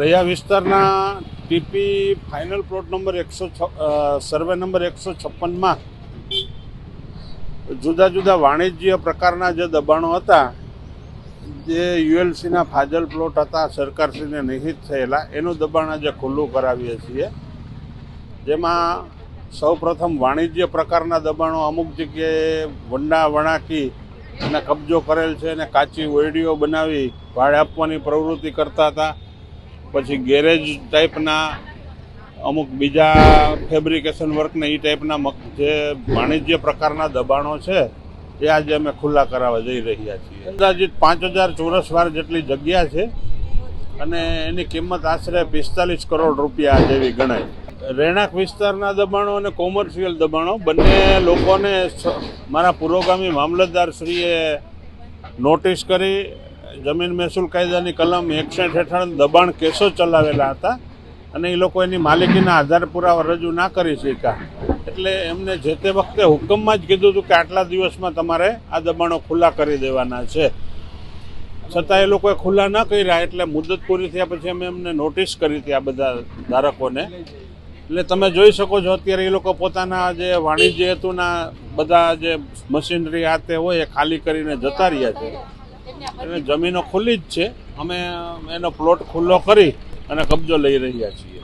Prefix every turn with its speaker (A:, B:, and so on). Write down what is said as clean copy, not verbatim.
A: રૈયા વિસ્તારના TP final plot number survey number 156માં જુદા જુદા વાણિજ્ય પ્રકારના જે દબાણો હતા, જે યુએલસીના ફાજલ પ્લોટ હતા, સરકારશ્રીને નિહિત થયેલા, એનું દબાણ આજે ખુલ્લું કરાવીએ છીએ. જેમાં સૌપ્રથમ વાણિજ્ય પ્રકારના દબાણો અમુક જગ્યાએ વંડા વણાકી અને કબજો કરેલ છે અને કાચી ઓયડીઓ બનાવી ભાડે આપવાની પ્રવૃત્તિ કરતા હતા. પછી ગેરેજ ટાઈપના અમુક બીજા ફેબ્રિકેશન વર્કના એ ટાઈપના જે વાણિજ્ય પ્રકારના દબાણો છે એ આજે અમે ખુલ્લા કરાવવા જઈ રહ્યા છીએ. અંદાજિત 5000 ચોરસ વાર જેટલી જગ્યા છે અને એની કિંમત આશરે 45 કરોડ રૂપિયા જેવી ગણાય. રહેણાંક વિસ્તારના દબાણો અને કોમર્શિયલ દબાણો બંને લોકોને મારા પુરોગામી મામલતદારશ્રીએ નોટિસ કરી જમીન મહેસૂલ કાયદાની કલમ 61 હેઠળ દબાણ કેસો ચલાવેલા હતા અને એ લોકો એની માલિકીના આધાર પુરાવા રજૂ ના કરી શક્યા. એટલે એમને જે તે વખતે હુકમમાં જ કીધું હતું કે આટલા દિવસમાં તમારે આ દબાણો ખુલ્લા કરી દેવાના છે. છતાં એ લોકોએ ખુલ્લા ન કર્યા. એટલે મુદત પૂરી થયા પછી અમે એમને નોટિસ કરી હતી આ બધા ધારકોને. એટલે તમે જોઈ શકો છો અત્યારે એ લોકો પોતાના જે વાણિજ્ય હેતુના બધા જે મશીનરી આ તે હોય એ ખાલી કરીને જતા રહ્યા છે. એટલે જમીનો ખુલ્લી જ છે. અમે એનો પ્લોટ ખુલ્લો કરી અને કબજો લઈ રહ્યા છીએ.